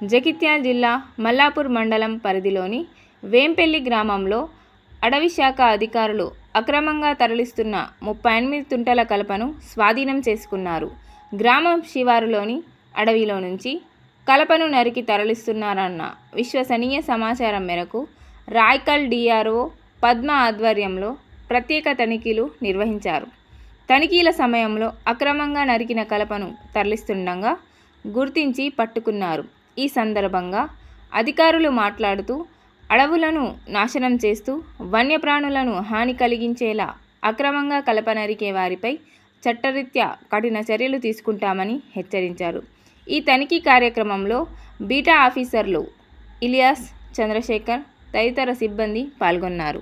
జగిత్యాల జిల్లా మల్లాపూర్ మండలం పరిధిలోని వేంపల్లి గ్రామంలో అటవీ శాఖ అధికారులు అక్రమంగా తరలిస్తున్న 38 తుంటల కలపను స్వాధీనం చేసుకున్నారు. గ్రామం శివారులోని అడవిలో నుంచి కలపను నరికి తరలిస్తున్నారన్న విశ్వసనీయ సమాచారం మేరకు రాయ్కల్ డిఆర్ఓ పద్మ ఆధ్వర్యంలో ప్రత్యేక తనిఖీలు నిర్వహించారు. తనిఖీల సమయంలో అక్రమంగా నరికిన కలపను తరలిస్తుండగా గుర్తించి పట్టుకున్నారు. ఈ సందర్భంగా అధికారులు మాట్లాడుతూ, అడవులను నాశనం చేస్తూ వన్యప్రాణులను హాని కలిగించేలా అక్రమంగా కలప నరికే వారిపై చట్టరీత్యా కఠిన చర్యలు తీసుకుంటామని హెచ్చరించారు. ఈ తనిఖీ కార్యక్రమంలో బీటా ఆఫీసర్లు ఇలియాస్, చంద్రశేఖర్ తదితర సిబ్బంది పాల్గొన్నారు.